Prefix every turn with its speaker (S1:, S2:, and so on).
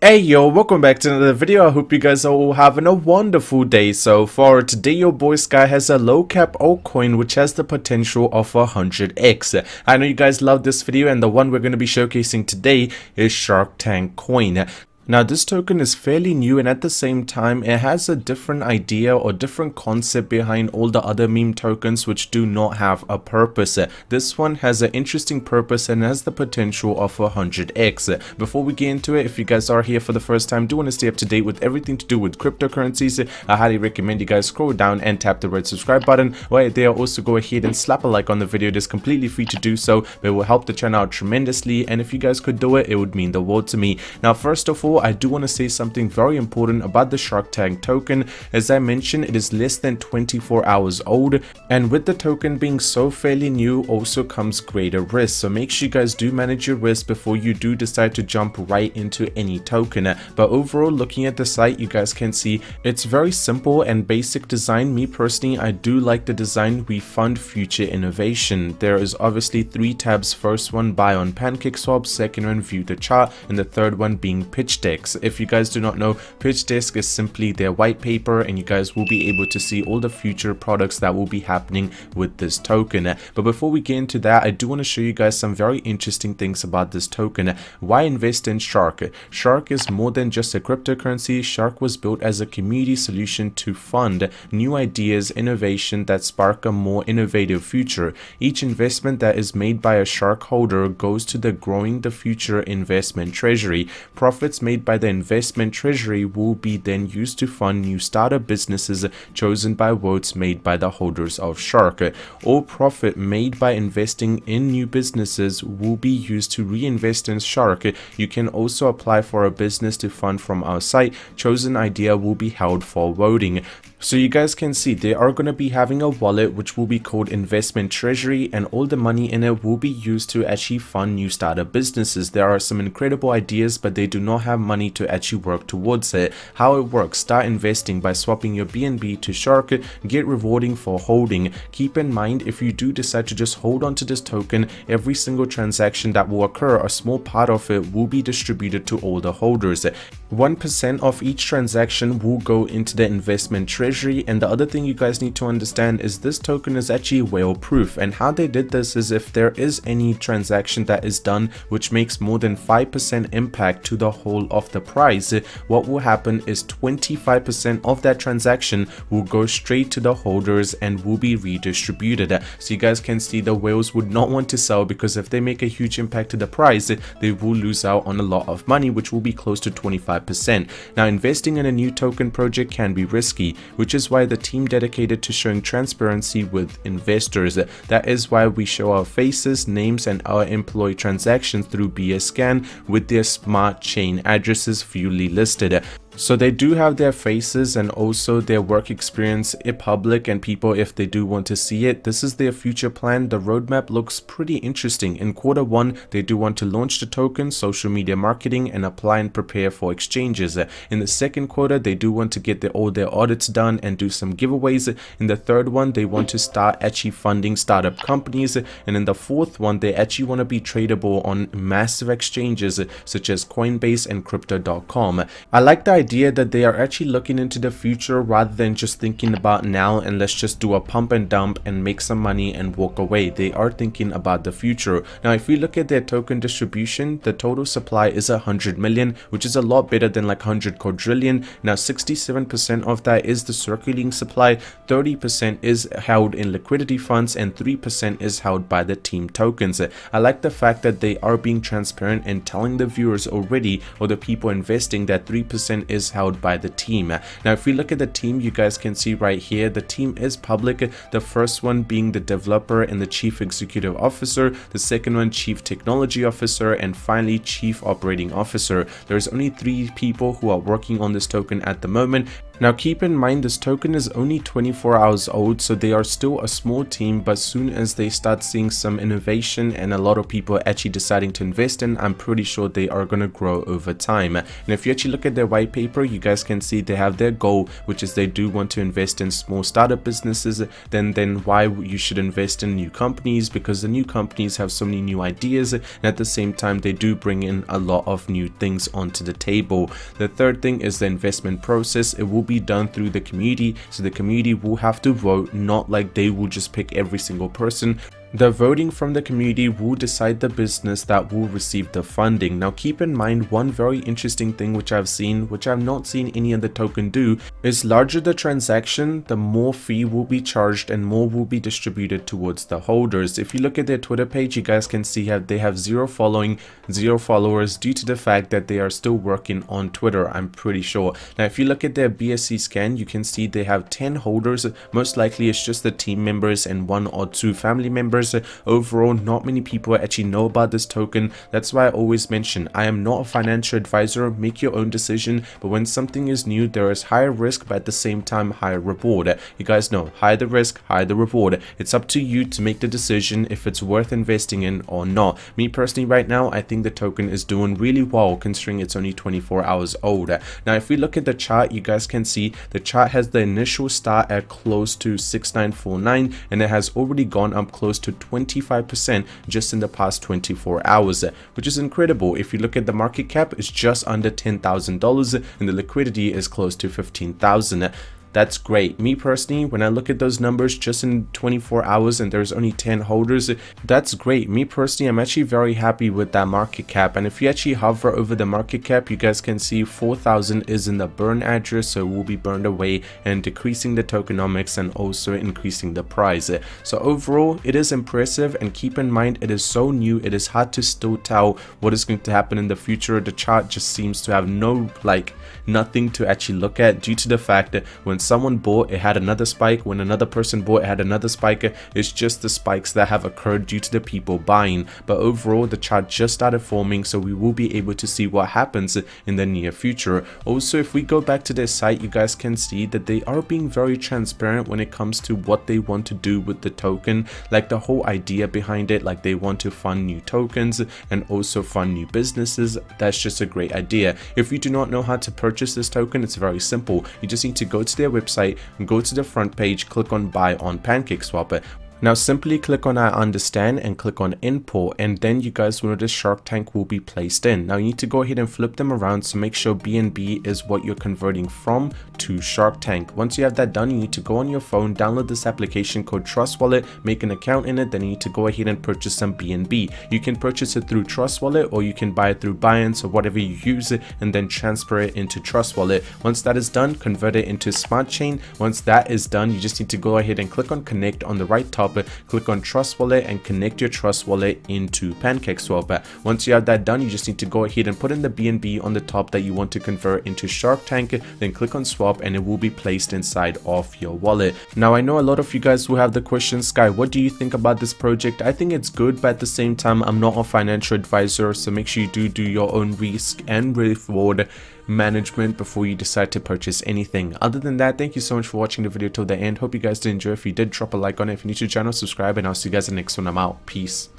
S1: Hey yo, welcome back to another video. I hope you guys are all having a wonderful day so far. Today your boy Sky has a low cap altcoin which has the potential of 100x. I know you guys love this video, and the one we're going to be showcasing today is Sharktankcoin. Now this token is fairly new, and at the same time it has a different idea or different concept behind all the other meme tokens which do not have a purpose. This one has an interesting purpose and has the potential of 100x. Before we get into it, if you guys are here for the first time, do want to stay up to date with everything to do with cryptocurrencies, I highly recommend you guys scroll down and tap the red subscribe button. Right there, also go ahead and slap a like on the video. It is completely free to do so, but it will help the channel out tremendously, and if you guys could do it, it would mean the world to me. Now first of all, I do want to say something very important about the Shark Tank token. As I mentioned, it is less than 24 hours old, and with the token being so fairly new also comes greater risk, so make sure you guys do manage your risk before you do decide to jump right into any token. But overall, looking at the site, you guys can see it's very simple and basic design. Me personally, I do like the design. We fund future innovation. There is obviously 3 tabs. First one, buy on PancakeSwap, second one, view the chart, and the third one being pitch decks. If you guys do not know, pitch deck is simply their white paper, and you guys will be able to see all the future products that will be happening with this token. But before we get into that, I do want to show you guys some very interesting things about this token. Why invest in Shark? Shark is more than just a cryptocurrency. Shark was built as a community solution to fund new ideas, innovation that spark a more innovative future. Each investment that is made by a Shark holder goes to the growing the future investment treasury. Profits made by the investment treasury will be then used to fund new startup businesses chosen by votes made by the holders of Shark. All profit made by investing in new businesses will be used to reinvest in Shark. You can also apply for a business to fund from our site. Chosen idea will be held for voting. So you guys can see they are going to be having a wallet which will be called investment treasury, and all the money in it will be used to actually fund new startup businesses. There are some incredible ideas, but they do not have money to actually work towards it. How it works: start investing by swapping your BNB to Shark, get rewarding for holding. Keep in mind, if you do decide to just hold on to this token, every single transaction that will occur, a small part of it will be distributed to all the holders. 1% of each transaction will go into the investment treasury. And the other thing you guys need to understand is this token is actually whale proof, and how they did this is if there is any transaction that is done which makes more than 5% impact to the whole of the price, what will happen is 25% of that transaction will go straight to the holders and will be redistributed. So you guys can see the whales would not want to sell, because if they make a huge impact to the price, they will lose out on a lot of money, which will be close to 25%. Now, investing in a new token project can be risky, which is why the team dedicated to showing transparency with investors. That is why we show our faces, names, and our employee transactions through BSCAN with their smart chain addresses fully listed. So they do have their faces and also their work experience in public, and people, if they do want to see it, this is their future plan. The roadmap looks pretty interesting. In Q1, they do want to launch the token, social media marketing, and apply and prepare for exchanges. In the second quarter, they do want to get all their audits done and do some giveaways. In the third one, they want to start actually funding startup companies. And in the fourth one, they actually want to be tradable on massive exchanges such as Coinbase and Crypto.com. I like the idea that they are actually looking into the future rather than just thinking about now and let's just do a pump and dump and make some money and walk away. They are thinking about the future. Now, if we look at their token distribution, the total supply is 100 million, which is a lot better than like 100 quadrillion. Now, 67% of that is the circulating supply, 30% is held in liquidity funds, and 3% is held by the team tokens. I like the fact that they are being transparent and telling the viewers already, or the people investing, that 3% is held by the team. Now, if we look at the team, you guys can see right here, the team is public. The first one being the developer and the chief executive officer, the second one chief technology officer, and finally chief operating officer. There's only 3 people who are working on this token at the moment. Now keep in mind this token is only 24 hours old, so they are still a small team, but soon as they start seeing some innovation and a lot of people actually deciding to invest in, I'm pretty sure they are going to grow over time. And if you actually look at their white paper, you guys can see they have their goal, which is they do want to invest in small startup businesses. Then why you should invest in new companies, because the new companies have so many new ideas, and at the same time they do bring in a lot of new things onto the table. The third thing is the investment process. It will be done through the community, so the community will have to vote, not like they will just pick every single person. The voting from the community will decide the business that will receive the funding. Now keep in mind one very interesting thing which I've seen, which I've not seen any other token do, is larger the transaction, the more fee will be charged and more will be distributed towards the holders. If you look at their Twitter page, you guys can see they have 0 following, 0 followers due to the fact that they are still working on Twitter, I'm pretty sure. Now if you look at their BSC scan, you can see they have 10 holders. Most likely it's just the team members and 1 or 2 family members. Overall, not many people actually know about this token. That's why I always mention I am not a financial advisor. Make your own decision, but when something is new, there is higher risk but at the same time higher reward. You guys know, higher the risk, higher the reward. It's up to you to make the decision if it's worth investing in or not. Me personally right now, I think the token is doing really well considering it's only 24 hours old. Now if we look at the chart, you guys can see the chart has the initial start at close to 6949 and it has already gone up close to 25% just in the past 24 hours, which is incredible. If you look at the market cap, it's just under $10,000 and the liquidity is close to 15,000. That's great. Me personally, when I look at those numbers just in 24 hours and there's only 10 holders, that's great. Me personally, I'm actually very happy with that market cap. And if you actually hover over the market cap, you guys can see 4,000 is in the burn address, so it will be burned away and decreasing the tokenomics and also increasing the price. So overall, it is impressive, and keep in mind it is so new, it is hard to still tell what is going to happen in the future. The chart just seems to have nothing to actually look at due to the fact that when someone bought, it had another spike. When another person bought, it had another spike. It's just the spikes that have occurred due to the people buying. But overall, the chart just started forming, so we will be able to see what happens in the near future. Also, if we go back to their site, you guys can see that they are being very transparent when it comes to what they want to do with the token, like the whole idea behind it, like they want to fund new tokens and also fund new businesses. That's just a great idea. If you do not know how to purchase this token, it's very simple. You just need to go to their website and go to the front page, click on buy on PancakeSwap. Now simply click on I understand and click on import, and then you guys will notice Shark Tank will be placed in. Now you need to go ahead and flip them around, so make sure BNB is what you're converting from to Shark Tank. Once you have that done, you need to go on your phone, download this application called Trust Wallet, make an account in it, then you need to go ahead and purchase some BNB. You can purchase it through Trust Wallet or you can buy it through Binance or whatever you use it, and then transfer it into Trust Wallet. Once that is done, convert it into Smart Chain. Once that is done, you just need to go ahead and click on connect on the right top, click on Trust Wallet and connect your Trust Wallet into PancakeSwap. Once you have that done, you just need to go ahead and put in the BNB on the top that you want to convert into Shark Tank, then click on swap and it will be placed inside of your wallet. Now I know a lot of you guys will have the question, Sky, what do you think about this project? I think it's good, but at the same time, I'm not a financial advisor, so make sure you do your own risk and reward management before you decide to purchase anything. Other than that, thank you so much for watching the video till the end. Hope you guys did enjoy. If you did, drop a like on it. If you're new to the channel, subscribe, and I'll see you guys in the next one. I'm out. Peace.